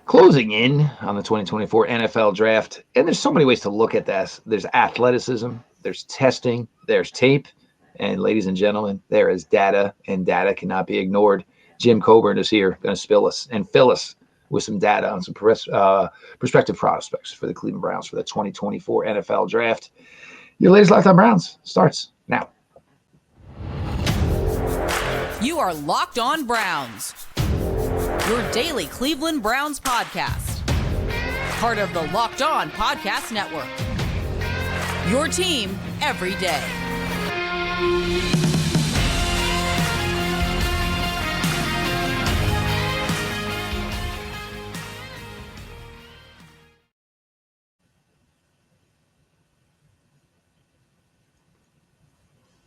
Closing in on the 2024 NFL draft, and there's so many ways to look at this. There's athleticism, there's testing, there's tape, and ladies and gentlemen, there is data, and data cannot be ignored. Jim Cobern is here, going to fill us with some data on some prospective prospects for the Cleveland Browns for the 2024 NFL draft. Your latest Locked On Browns starts now. You are Locked On Browns, your daily Cleveland Browns podcast. Part of the Locked On Podcast Network. Your team every day.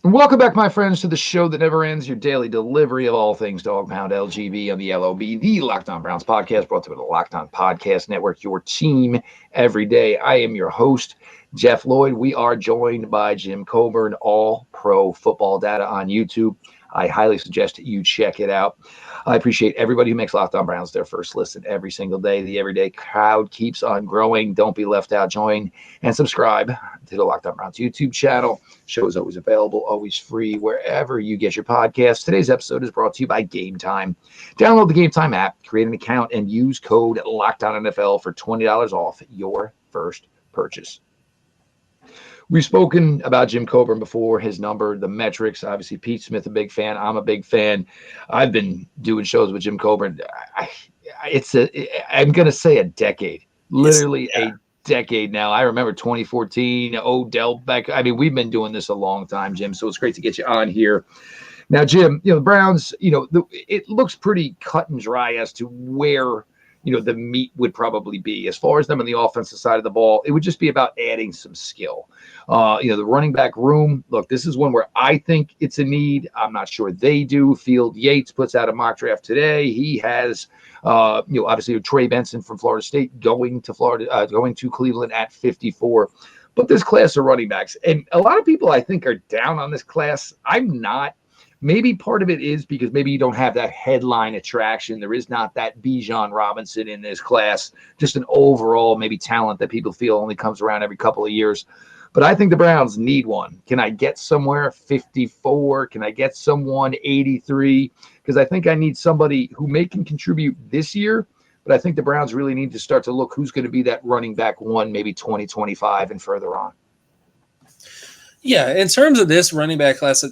Welcome back, my friends, to the show that never ends, your daily delivery of all things Dog Pound LGB on the LOB, the Locked On Browns podcast, brought to you by the Locked On Podcast Network, your team every day. I am your host, Jeff Lloyd. We are joined by Jim Cobern, all pro football data on YouTube. I highly suggest you check it out. I appreciate everybody who makes Locked On Browns their first listen every single day. The everyday crowd keeps on growing. Don't be left out. Join and subscribe to the Locked On Browns YouTube channel. Show is always available, always free, wherever you get your podcasts. Today's episode is brought to you by Gametime. Download the Gametime app, create an account, and use code LOCKEDONNFL for $20 off your first purchase. We've spoken about Jim Cobern before, his number, the metrics. Obviously, Pete Smith, a big fan. I'm a big fan. I've been doing shows with Jim Cobern. I'm going to say a decade, literally a decade now. I remember 2014, Odell back. I mean, we've been doing this a long time, Jim. So it's great to get you on here. Now, Jim, the Browns, it looks pretty cut and dry as to where the meat would probably be. As far as them on the offensive side of the ball, it would just be about adding some skill. The running back room, look, this is one where I think it's a need. I'm not sure they do. Field Yates puts out a mock draft today. He has, obviously Trey Benson from Florida State going to Cleveland at 54. But this class of running backs, and a lot of people I think are down on this class. I'm not. Maybe part of it is because maybe you don't have that headline attraction. There is not that Bijan Robinson in this class, just an overall maybe talent that people feel only comes around every couple of years. But I think the Browns need one. Can I get somewhere 54? Can I get someone 83? Because I think I need somebody who can contribute this year, but I think the Browns really need to start to look who's going to be that running back one, maybe 2025 and further on. Yeah, in terms of this running back class,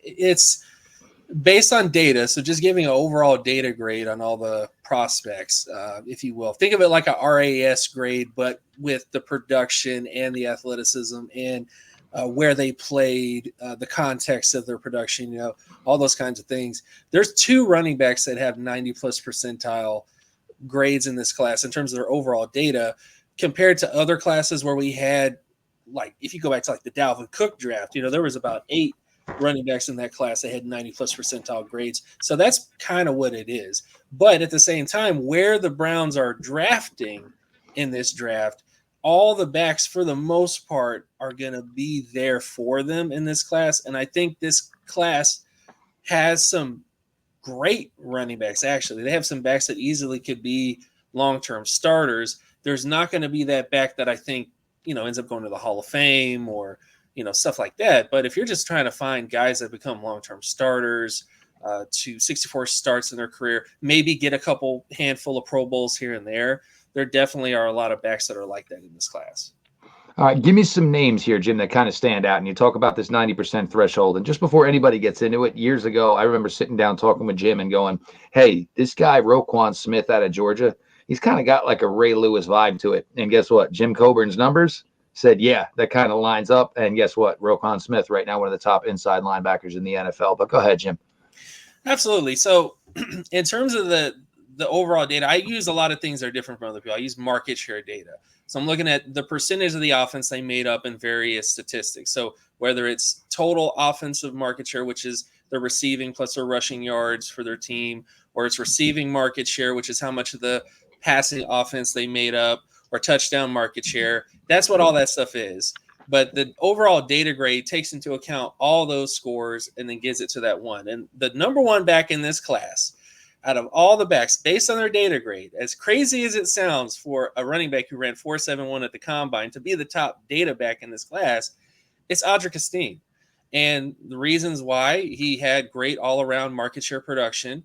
it's based on data, so just giving an overall data grade on all the prospects, if you will. Think of it like a RAS grade, but with the production and the athleticism and where they played, the context of their production, all those kinds of things. There's two running backs that have 90-plus percentile grades in this class in terms of their overall data compared to other classes where we had, like, if you go back to like the Dalvin Cook draft, there was about 8 running backs in that class that had 90-plus percentile grades. So that's kind of what it is. But at the same time, where the Browns are drafting in this draft, all the backs for the most part are going to be there for them in this class. And I think this class has some great running backs, actually. They have some backs that easily could be long-term starters. There's not going to be that back that I think, ends up going to the Hall of Fame or stuff like that. But if you're just trying to find guys that become long-term starters to 64 starts in their career, maybe get a couple handful of Pro Bowls here and there definitely are a lot of backs that are like that in this class. All right, give me some names here, Jim, that kind of stand out. And you talk about this 90% threshold. And just before anybody gets into it, years ago, I remember sitting down talking with Jim and going, hey, this guy, Roquan Smith out of Georgia, he's kind of got like a Ray Lewis vibe to it. And guess what? Jim Coburn's numbers said, yeah, that kind of lines up. And guess what? Roquan Smith right now, one of the top inside linebackers in the NFL. But go ahead, Jim. Absolutely. So in terms of the overall data, I use a lot of things that are different from other people. I use market share data. So I'm looking at the percentage of the offense they made up in various statistics. So whether it's total offensive market share, which is the receiving plus their rushing yards for their team, or it's receiving market share, which is how much of the passing offense they made up, or touchdown market share. That's what all that stuff is. But the overall data grade takes into account all those scores and then gives it to that one. And the number one back in this class, out of all the backs, based on their data grade, as crazy as it sounds for a running back who ran 4.71 at the combine to be the top data back in this class, it's Audric Estime. And the reasons why: he had great all-around market share production.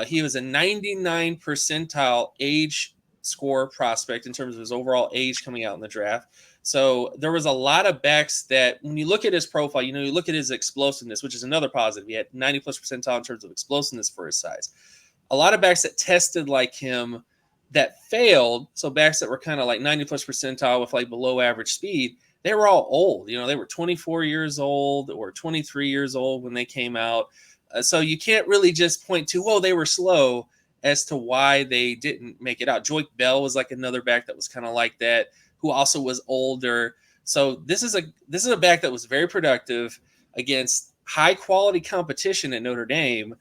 He was a 99 percentile age score prospect in terms of his overall age coming out in the draft. So there was a lot of backs that, when you look at his profile, you look at his explosiveness, which is another positive. He had 90 plus percentile in terms of explosiveness for his size. A lot of backs that tested like him that failed, so backs that were kind of like 90 plus percentile with like below average speed, they were all old. They were 24 years old or 23 years old when they came out. So you can't really just point to, well, they were slow, as to why they didn't make it out. Joyke Bell was like another back that was kind of like that, who also was older. So this is a back that was very productive against high quality competition at Notre Dame.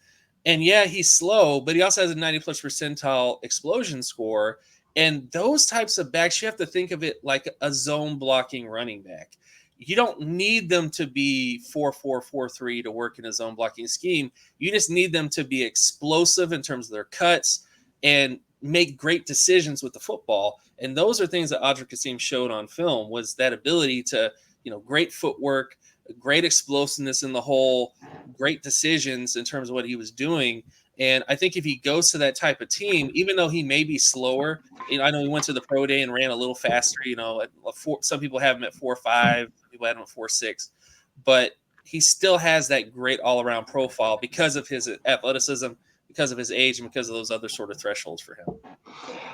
And yeah, he's slow, but he also has a 90 plus percentile explosion score. And those types of backs, you have to think of it like a zone blocking running back. You don't need them to be 4.4, 4.3 to work in a zone blocking scheme. You just need them to be explosive in terms of their cuts and make great decisions with the football. And those are things that Audric Estime showed on film, was that ability to, great footwork, great explosiveness in the hole, great decisions in terms of what he was doing. And I think if he goes to that type of team, even though he may be slower, I know he went to the pro day and ran a little faster, some people have him at 4.5, people have him at 4.6, but he still has that great all-around profile because of his athleticism, because of his age, and because of those other sort of thresholds for him.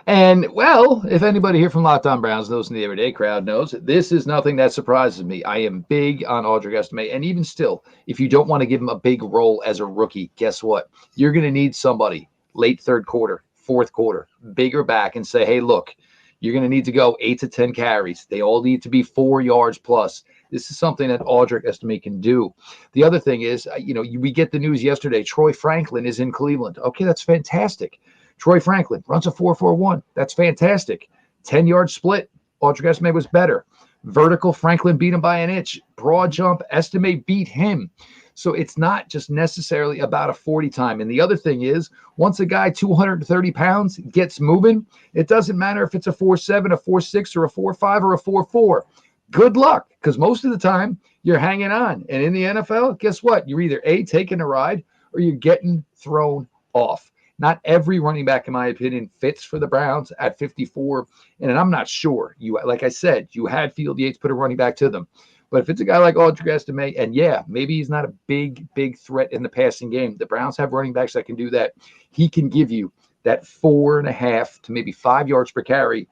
And, well, if anybody here from Locked On Browns knows, in the everyday crowd knows, this is nothing that surprises me. I am big on Audric Estime. And even still, if you don't want to give him a big role as a rookie, guess what? You're going to need somebody late third quarter, fourth quarter, bigger back, and say, hey, look, you're going to need to go 8 to 10 carries. They all need to be 4 yards plus. This is something that Audric Estime can do. The other thing is, we get the news yesterday, Troy Franklin is in Cleveland. Okay, that's fantastic. Troy Franklin runs a 4.41. That's fantastic. 10-yard split. Audric Estime was better. Vertical, Franklin beat him by an inch. Broad jump, Estime beat him. So it's not just necessarily about a 40 time. And the other thing is, once a guy 230 pounds gets moving, it doesn't matter if it's a 4.7, a 4.6, or a 4.5, or a 4.4. Good luck, because most of the time you're hanging on. And in the NFL, guess what? You're either A, taking a ride, or you're getting thrown off. Not every running back, in my opinion, fits for the Browns at 54. And I'm not sure. Like I said, you had Field Yates put a running back to them. But if it's a guy like Audric Estime, and yeah, maybe he's not a big threat in the passing game, the Browns have running backs that can do that. He can give you that 4.5 to maybe 5 yards per carry.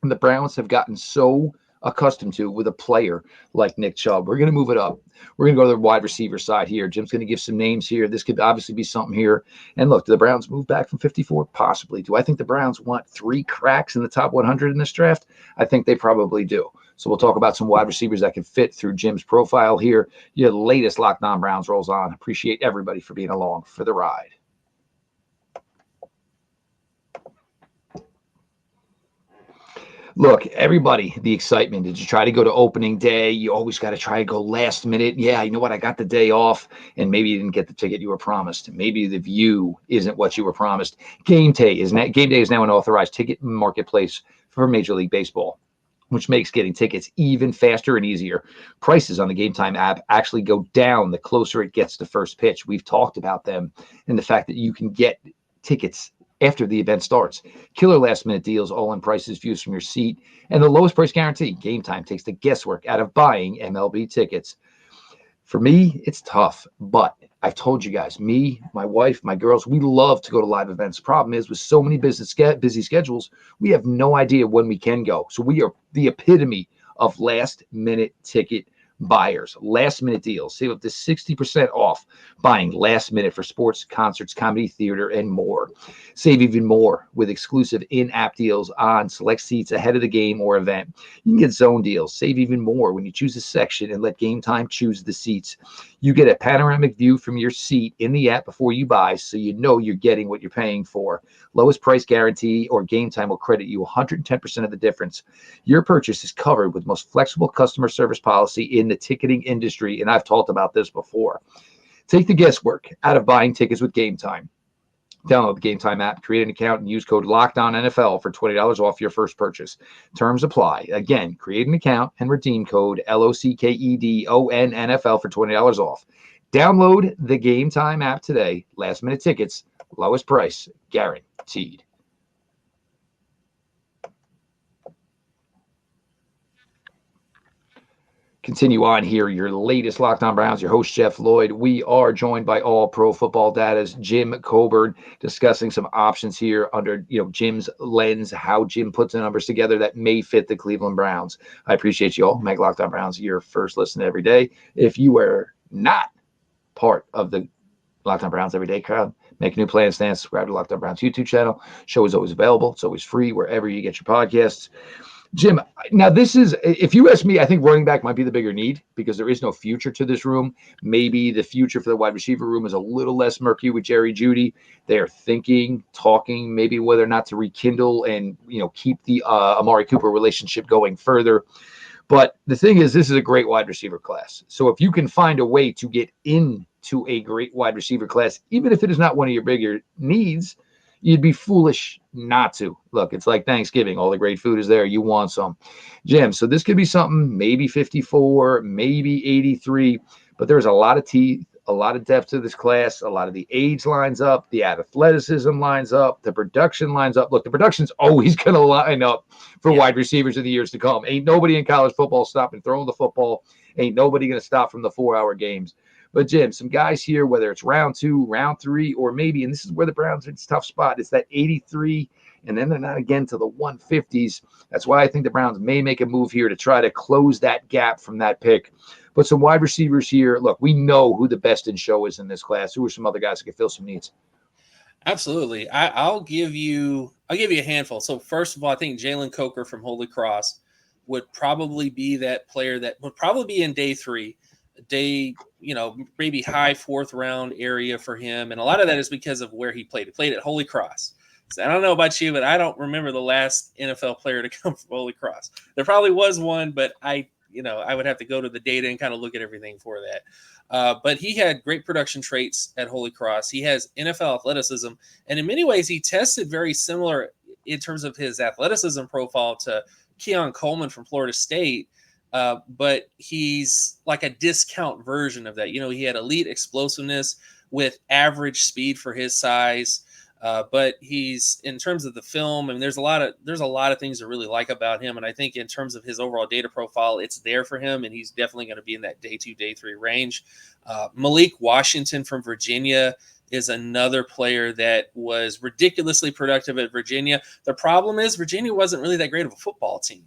And the Browns have gotten so accustomed to with a player like Nick Chubb. We're going to move it up. We're going to go to the wide receiver side here. Jim's going to give some names here. This could obviously be something here. And look, do the Browns move back from 54? Possibly. Do I think the Browns want 3 cracks in the top 100 in this draft? I think they probably do. So we'll talk about some wide receivers that can fit through Jim's profile here. Your latest Locked On Browns rolls on. Appreciate everybody for being along for the ride. Look, everybody, the excitement. Did you try to go to opening day? You always got to try to go last minute. Yeah, you know what? I got the day off, and maybe you didn't get the ticket you were promised. Maybe the view isn't what you were promised. Game day is now an authorized ticket marketplace for Major League Baseball, which makes getting tickets even faster and easier. Prices on the Gametime app actually go down the closer it gets to first pitch. We've talked about them and the fact that you can get tickets after the event starts. Killer last-minute deals, all-in prices, views from your seat, and the lowest price guarantee. Gametime takes the guesswork out of buying MLB tickets. For me, it's tough, but I've told you guys, me, my wife, my girls, we love to go to live events. The problem is, with so many busy schedules, we have no idea when we can go. So we are the epitome of last-minute ticket buyers. Last-minute deals. Save up to 60% off buying last minute for sports, concerts, comedy, theater, and more. Save even more with exclusive in-app deals on select seats ahead of the game or event. You can get zone deals. Save even more when you choose a section and let Gametime choose the seats. You get a panoramic view from your seat in the app before you buy, so you know you're getting what you're paying for. Lowest price guarantee, or Gametime will credit you 110% of the difference. Your purchase is covered with most flexible customer service policy in the ticketing industry, and I've talked about this before. Take the guesswork out of buying tickets with Gametime. Download the Gametime app, create an account, and use code LOCKEDONNFL for $20 off your first purchase. Terms apply. Again, create an account and redeem code LOCKEDONNFL for $20 off. Download the Gametime app today. Last minute tickets, lowest price, guaranteed. Continue on here, your latest Locked On Browns, your host, Jeff Lloyd. We are joined by All Pro Football Data's Jim Cobern, discussing some options here under Jim's lens, how Jim puts the numbers together that may fit the Cleveland Browns. I appreciate you all. Make Locked On Browns your first listen every day. If you are not part of the Locked On Browns everyday crowd, make a new plan stand, subscribe to Locked On Browns YouTube channel. Show is always available. It's always free wherever you get your podcasts. Jim, now this is, if you ask me, I think running back might be the bigger need because there is no future to this room. Maybe the future for the wide receiver room is a little less murky with Jerry Jeudy. They are talking maybe whether or not to rekindle and, keep the Amari Cooper relationship going further. But the thing is, this is a great wide receiver class. So if you can find a way to get into a great wide receiver class, even if it is not one of your bigger needs, you'd be foolish not to. Look, it's like Thanksgiving. All the great food is there. You want some. Jim, so this could be something, maybe 54, maybe 83, but there's a lot of teeth, a lot of depth to this class. A lot of the age lines up. The athleticism lines up. The production lines up. Look, the production's always going to line up for wide receivers in the years to come. Ain't nobody in college football stopping throwing the football. Ain't nobody going to stop from the 4-hour games. But, Jim, some guys here, whether it's round 2, round 3, or maybe, and this is where the Browns are in a tough spot, it's that 83, and then they're not again to the 150s. That's why I think the Browns may make a move here to try to close that gap from that pick. But some wide receivers here. Look, we know who the best in show is in this class. Who are some other guys that can fill some needs? Absolutely. I'll give you a handful. So, first of all, I think Jalen Coker from Holy Cross would probably be that player that would probably be in day 3. Maybe high 4th round area for him. And a lot of that is because of where he played. He played at Holy Cross. So I don't know about you, but I don't remember the last NFL player to come from Holy Cross. There probably was one, but I would have to go to the data and kind of look at everything for that. But he had great production traits at Holy Cross. He has NFL athleticism. And in many ways, he tested very similar in terms of his athleticism profile to Keon Coleman from Florida State. But he's like a discount version of that. He had elite explosiveness with average speed for his size. But he's, in terms of the film, I mean, there's a lot of things to really like about him. And I think in terms of his overall data profile, it's there for him. And he's definitely going to be in that day 2, day 3 range. Malik Washington from Virginia is another player that was ridiculously productive at Virginia. The problem is Virginia wasn't really that great of a football team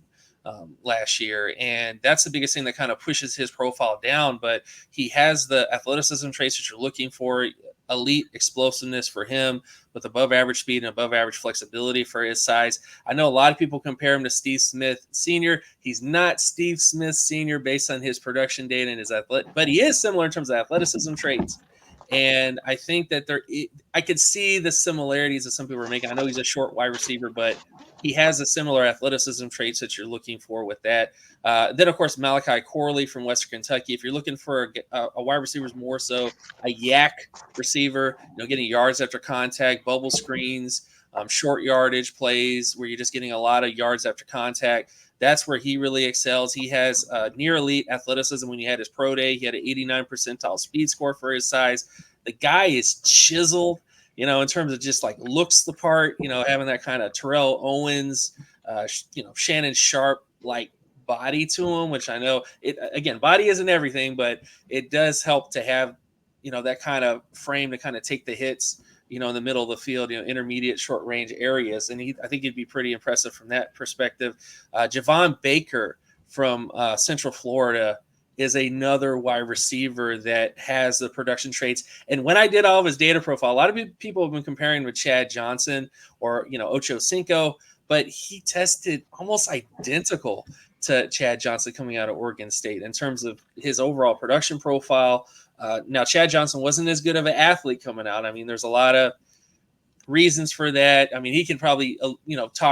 last year, and that's the biggest thing that kind of pushes his profile down. But he has the athleticism traits that you're looking for, elite explosiveness for him with above average speed and above average flexibility for his size. I know a lot of people compare him to Steve Smith Sr. He's not Steve Smith Sr. based on his production data and his but he is similar in terms of athleticism traits. And I think that I could see the similarities that some people are making. I know he's a short wide receiver, but he has a similar athleticism traits that you're looking for with that. Then, of course, Malachi Corley from Western Kentucky. If you're looking for a wide receiver, more so a yak receiver, getting yards after contact, bubble screens, short yardage plays where you're just getting a lot of yards after contact. That's where he really excels. He has near elite athleticism. When he had his pro day, he had an 89th percentile speed score for his size. The guy is chiseled, in terms of just like looks the part, having that kind of Terrell Owens, Shannon Sharp like body to him, which I know body isn't everything, but it does help to have, that kind of frame to kind of take the hits, in the middle of the field, intermediate, short range areas. And I think he'd be pretty impressive from that perspective. Javon Baker from Central Florida is another wide receiver that has the production traits. And when I did all of his data profile, a lot of people have been comparing him with Chad Johnson or, Ocho Cinco, but he tested almost identical to Chad Johnson coming out of Oregon State in terms of his overall production profile. Now, Chad Johnson wasn't as good of an athlete coming out. I mean, there's a lot of reasons for that. I mean, he can probably,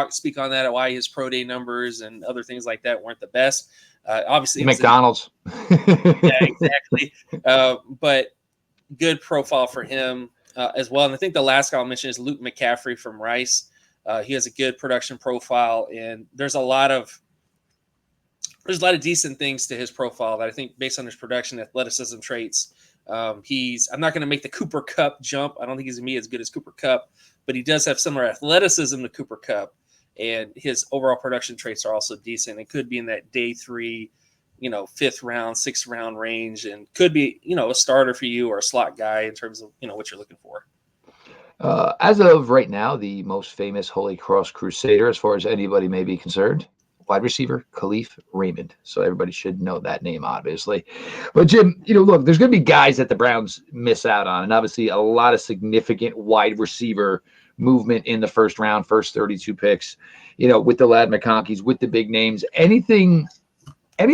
speak on that, why his pro day numbers and other things like that weren't the best. Obviously, McDonald's. Yeah, exactly. But good profile for him. as well. And I think the last guy I'll mention is Luke McCaffrey from Rice. He has a good production profile, and there's a lot of decent things to his profile that I think, based on his production, athleticism traits, I'm not going to make the Cooper Kupp jump. I don't think he's going to be as good as Cooper Kupp, but he does have similar athleticism to Cooper Kupp, and his overall production traits are also decent. It could be in that day 3, 5th round, 6th round range, and could be, a starter for you or a slot guy in terms of, what you're looking for. As of right now, the most famous Holy Cross Crusader, as far as anybody may be concerned, wide receiver Khalif Raymond. So everybody should know that name, obviously. But Jim, look, there's going to be guys that the Browns miss out on, and obviously a lot of significant wide receiver movement in the first round, first 32 picks, with the Lad McConkeys, with the big names. Any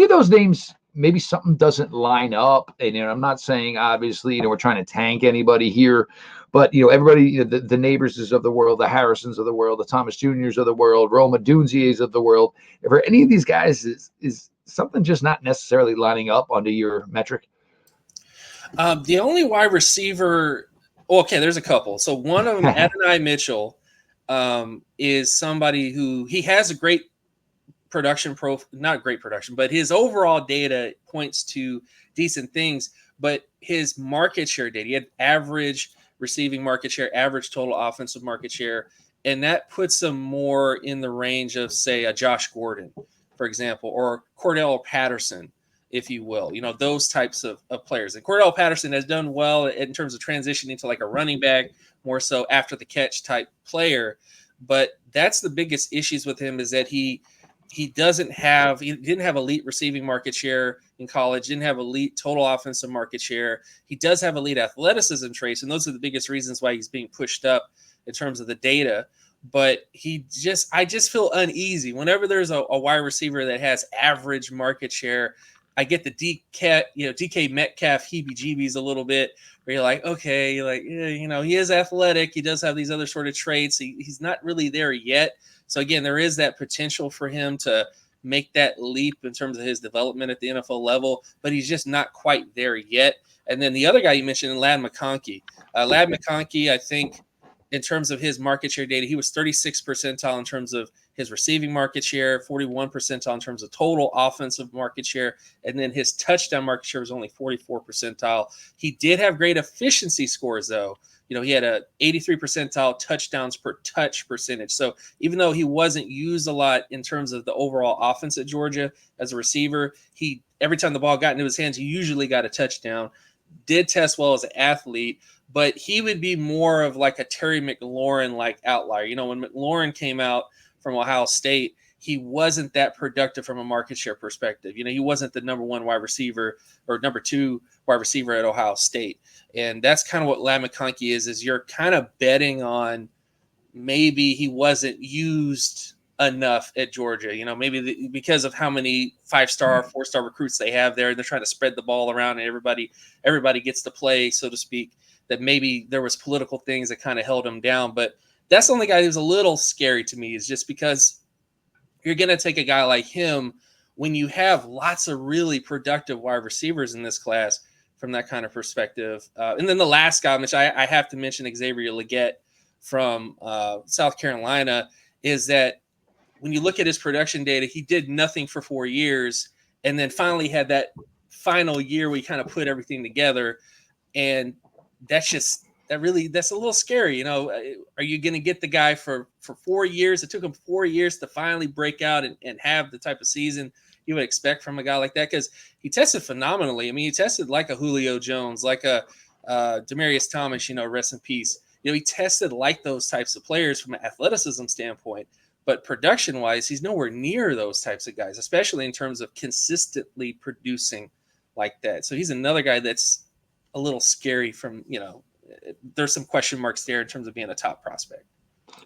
of those names, maybe something doesn't line up. And I'm not saying, obviously, we're trying to tank anybody here, but everybody, the Neighborses of the world, the Harrisons of the world, the Thomas Juniors of the world, Roma Dunziers of the world. If for any of these guys is something just not necessarily lining up under your metric? The only wide receiver, okay, there's a couple. So one of them, Adonai Mitchell, is somebody who he has a great production not great production, but his overall data points to decent things. But his market share data, he had average receiving market share, average total offensive market share, and that puts him more in the range of, say, a Josh Gordon, for example, or Cordell Patterson, if you will. Those types of players. And Cordell Patterson has done well in terms of transitioning to like a running back, more so after the catch type player. But that's the biggest issues with him, is that he didn't have elite receiving market share in college, didn't have elite total offensive market share. He does have elite athleticism traits, and those are the biggest reasons why he's being pushed up in terms of the data. But I just feel uneasy whenever there's a wide receiver that has average market share. I get the DK Metcalf heebie-jeebies a little bit, where you're like, okay, he is athletic. He does have these other sort of traits. He's not really there yet. So again, there is that potential for him to make that leap in terms of his development at the NFL level, but he's just not quite there yet. And then the other guy you mentioned, Lad McConkey. Lad McConkey, I think, in terms of his market share data, he was 36th percentile in terms of his receiving market share, 41 percentile in terms of total offensive market share, and then his touchdown market share was only 44 percentile. He did have great efficiency scores, though. He had a 83 percentile touchdowns per touch percentage. So even though he wasn't used a lot in terms of the overall offense at Georgia as a receiver, every time the ball got into his hands, he usually got a touchdown. Did test well as an athlete, but he would be more of like a Terry McLaurin-like outlier. When McLaurin came out from Ohio State, he wasn't that productive from a market share perspective. He wasn't the number 1 wide receiver or number 2 wide receiver at Ohio State. And that's kind of what Lad McConkey is you're kind of betting on maybe he wasn't used enough at Georgia, maybe because of how many 5-star, 4-star recruits they have there, and they're trying to spread the ball around and everybody gets to play, so to speak, that maybe there was political things that kind of held him down. But that's the only guy who's a little scary to me, is just because you're going to take a guy like him when you have lots of really productive wide receivers in this class from that kind of perspective. And then the last guy, which I have to mention, Xavier Legette from South Carolina, is that when you look at his production data, he did nothing for 4 years, and then finally had that final year where he kind of put everything together. And that's a little scary. Are you going to get the guy for 4 years? It took him 4 years to finally break out and have the type of season you would expect from a guy like that, because he tested phenomenally. I mean, he tested like a Julio Jones, like a Demaryius Thomas, rest in peace. He tested like those types of players from an athleticism standpoint, but production-wise, he's nowhere near those types of guys, especially in terms of consistently producing like that. So he's another guy that's a little scary from, there's some question marks there in terms of being a top prospect.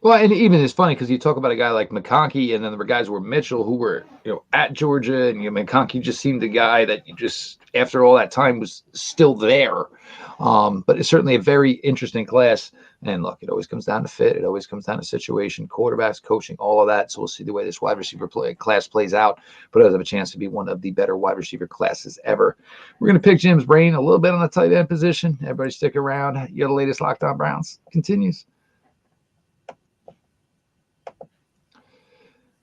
Well, and even it's funny because you talk about a guy like McConkey, and then there were guys who were Mitchell who were, at Georgia, and McConkey just seemed the guy that you just, after all that time, was still there. But it's certainly a very interesting class. And look, it always comes down to fit. It always comes down to situation, quarterbacks, coaching, all of that. So we'll see the way this wide receiver class plays out. But it does have a chance to be one of the better wide receiver classes ever. We're going to pick Jim's brain a little bit on the tight end position. Everybody stick around. You're the latest Locked On Browns continues.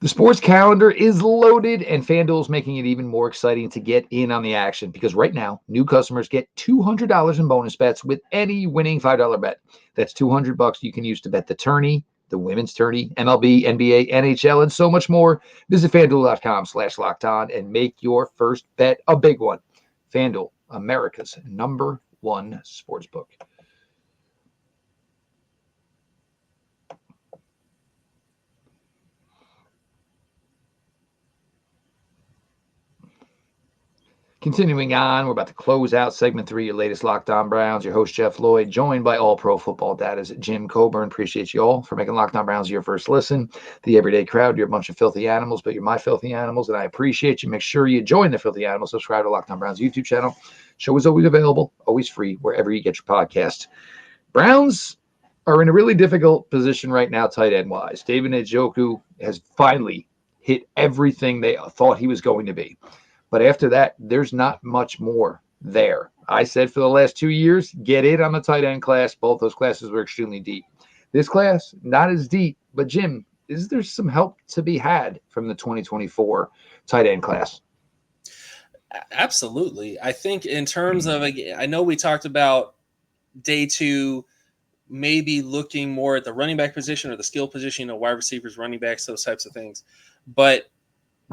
The sports calendar is loaded, and FanDuel is making it even more exciting to get in on the action because right now, new customers get $200 in bonus bets with any winning $5 bet. That's $200 you can use to bet the tourney, the women's tourney, MLB, NBA, NHL, and so much more. Visit FanDuel.com/lockedon and make your first bet a big one. FanDuel, America's #1 sportsbook. Continuing on, we're about to close out segment 3, your latest Locked On Browns. Your host, Jeff Lloyd, joined by All Pro Football Data's Jim Cobern. Appreciate you all for making Locked On Browns your first listen. The everyday crowd, you're a bunch of filthy animals, but you're my filthy animals, and I appreciate you. Make sure you join the filthy animals. Subscribe to Locked On Browns YouTube channel. Show is always available, always free, wherever you get your podcast. Browns are in a really difficult position right now, tight end-wise. David Njoku has finally hit everything they thought he was going to be. But after that, there's not much more there. I said for the last 2 years, get in on the tight end class. Both those classes were extremely deep. This class, not as deep. But, Jim, is there some help to be had from the 2024 tight end class? Absolutely. I think in terms of, I know we talked about day 2, maybe looking more at the running back position or the skill position, wide receivers, running backs, those types of things. But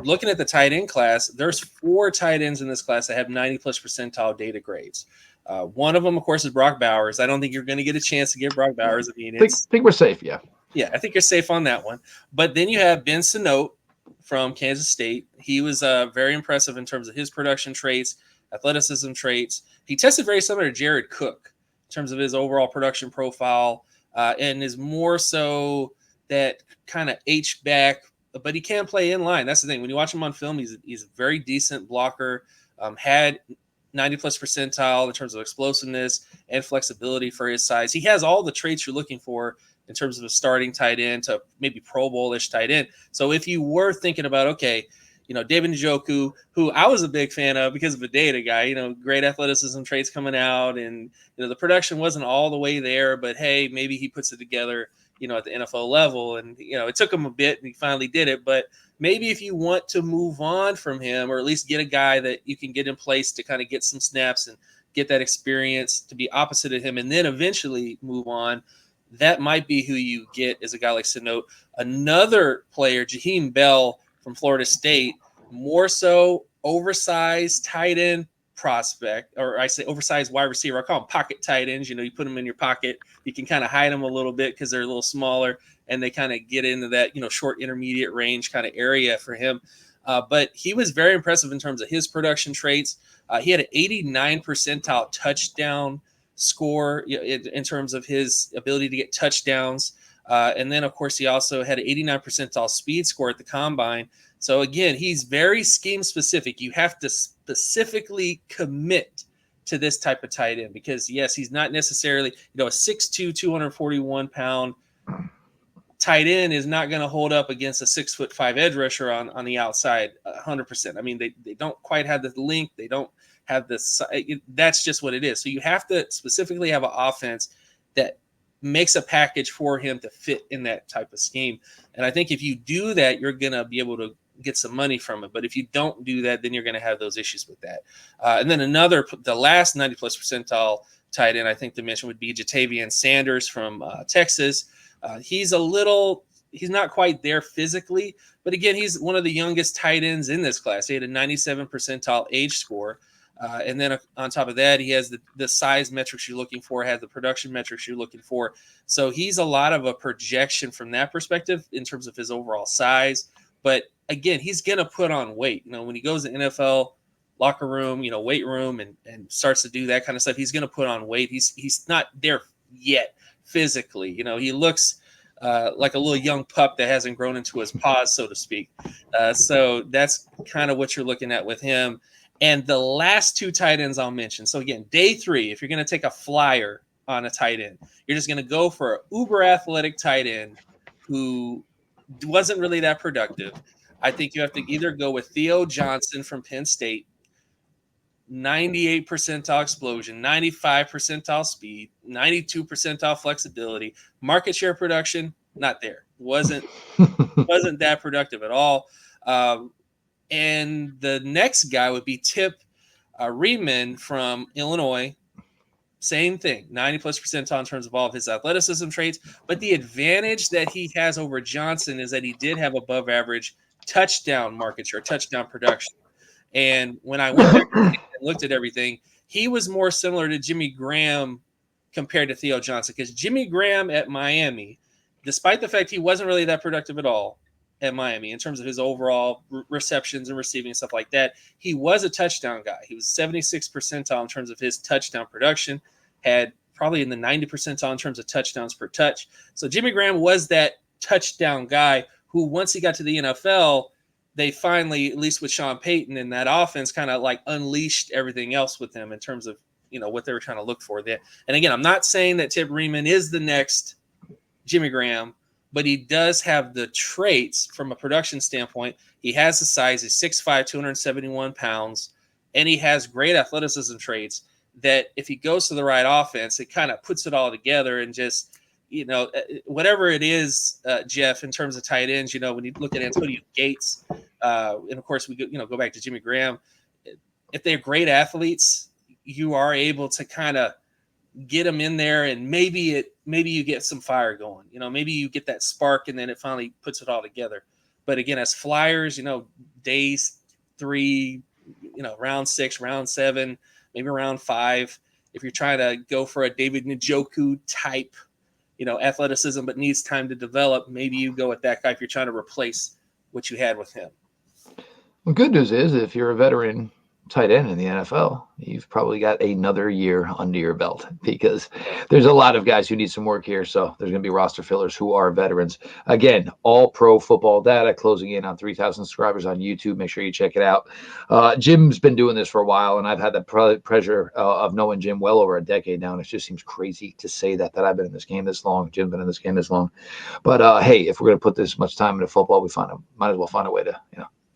looking at the tight end class, there's 4 tight ends in this class that have 90-plus percentile data grades. One of them, of course, is Brock Bowers. I don't think you're going to get a chance to get Brock Bowers. I mean, think we're safe, yeah. Yeah, I think you're safe on that one. But then you have Ben Sinote from Kansas State. He was very impressive in terms of his production traits, athleticism traits. He tested very similar to Jared Cook in terms of his overall production profile, and is more so that kind of H-back, but he can play in line. That's the thing. When you watch him on film, he's a very decent blocker, had 90-plus percentile in terms of explosiveness and flexibility for his size. He has all the traits you're looking for in terms of a starting tight end to maybe Pro Bowl-ish tight end. So if you were thinking about, okay, David Njoku, who I was a big fan of because of a data guy, great athleticism traits coming out, and the production wasn't all the way there, but hey, maybe he puts it together at the NFL level. And, it took him a bit and he finally did it. But maybe if you want to move on from him, or at least get a guy that you can get in place to kind of get some snaps and get that experience to be opposite of him and then eventually move on, that might be who you get as a guy like Sinote. Another player, Jaheim Bell from Florida State, more so oversized tight end prospect, or I say oversized wide receiver. I call them pocket tight ends. You put them in your pocket. You can kind of hide them a little bit because they're a little smaller and they kind of get into that, short intermediate range kind of area for him. But he was very impressive in terms of his production traits. He had an 89 percentile touchdown score in terms of his ability to get touchdowns. And then, of course, he also had an 89 percentile speed score at the combine. So, again, he's very scheme specific. You have to specifically commit to this type of tight end because, yes, he's not necessarily, a 6'2", 241-pound tight end is not going to hold up against a 6'5" edge rusher on the outside 100%. I mean, they don't quite have the length. They don't have this. That's just what it is. So you have to specifically have an offense that makes a package for him to fit in that type of scheme. And I think if you do that, you're going to be able to get some money from it. But if you don't do that, then you're going to have those issues with that. And then the last 90-plus percentile tight end I think to mention would be Jatavian Sanders from Texas. He's not quite there physically, but again, he's one of the youngest tight ends in this class. He had a 97 percentile age score. And then on top of that, he has the size metrics you're looking for, has the production metrics you're looking for. So he's a lot of a projection from that perspective in terms of his overall size. But again, he's going to put on weight. When he goes to NFL locker room, weight room and starts to do that kind of stuff, he's going to put on weight. He's not there yet physically. He looks like a little young pup that hasn't grown into his paws, so to speak. So that's kind of what you're looking at with him. And the last two tight ends I'll mention. So again, day 3, if you're going to take a flyer on a tight end, you're just going to go for an uber athletic tight end who wasn't really that productive. I think you have to either go with Theo Johnson from Penn State, 98 percentile explosion, 95 percentile speed, 92 percentile flexibility, market share production, not there. Wasn't that productive at all. And the next guy would be Tip Riemann from Illinois. Same thing, 90 plus percentile in terms of all of his athleticism traits. But the advantage that he has over Johnson is that he did have above average touchdown market share, touchdown production. And when I went back and looked at everything, he was more similar to Jimmy Graham compared to Theo Johnson, because Jimmy Graham at Miami, despite the fact he wasn't really that productive at all at Miami in terms of his overall receptions and receiving and stuff like that, he was a touchdown guy. He was 76 percentile in terms of his touchdown production, had probably in the 90 percentile in terms of touchdowns per touch. So Jimmy Graham was that touchdown guy who, once he got to the NFL, they finally, at least with Sean Payton and that offense, kind of like unleashed everything else with him in terms of, what they were trying to look for there. And again, I'm not saying that Tip Riemann is the next Jimmy Graham, but he does have the traits from a production standpoint. He has the size. He's 6'5", 271 pounds, and he has great athleticism traits that if he goes to the right offense, it kind of puts it all together and just, whatever it is, Jeff, in terms of tight ends, when you look at Antonio Gates, and of course we go back to Jimmy Graham, if they're great athletes, you are able to kind of get them in there, and maybe you get some fire going, maybe you get that spark, and then it finally puts it all together. But again, as flyers, days 3, round 6, round 7, maybe round 5, if you're trying to go for a David Njoku type, athleticism, but needs time to develop, maybe you go with that guy if you're trying to replace what you had with him. Well, good news is if you're a veteran tight end in the NFL, you've probably got another year under your belt, because there's a lot of guys who need some work here. So there's going to be roster fillers who are veterans. Again, all pro football data, closing in on 3,000 subscribers on YouTube. Make sure you check it out. Jim's been doing this for a while, and I've had the pleasure of knowing Jim well over a decade now. And it just seems crazy to say that I've been in this game this long. Jim's been in this game this long. But hey, if we're going to put this much time into football, might as well find a way to,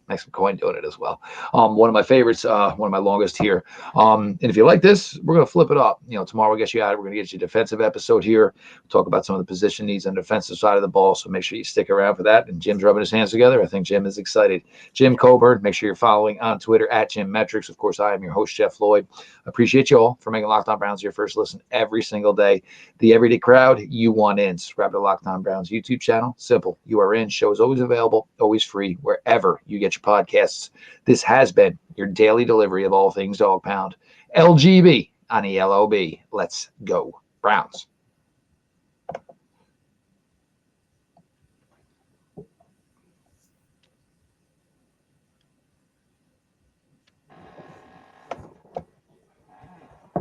make some coin doing it as well. One of my favorites, one of my longest here. And if you like this, we're going to flip it up. Tomorrow we'll get you out. We're going to get you a defensive episode here. We'll talk about some of the position needs on the defensive side of the ball. So make sure you stick around for that. And Jim's rubbing his hands together. I think Jim is excited. Jim Cobern, make sure you're following on Twitter at Jim Metrics. Of course, I am your host, Jeff Floyd. Appreciate you all for making Locked On Browns your first listen every single day. The everyday crowd, you want in. Subscribe to Locked On Browns YouTube channel. Simple. You are in. Show is always available, always free, wherever you get your podcasts. This has been your daily delivery of all things Dog Pound. LGB on ELOB. Let's go, Browns.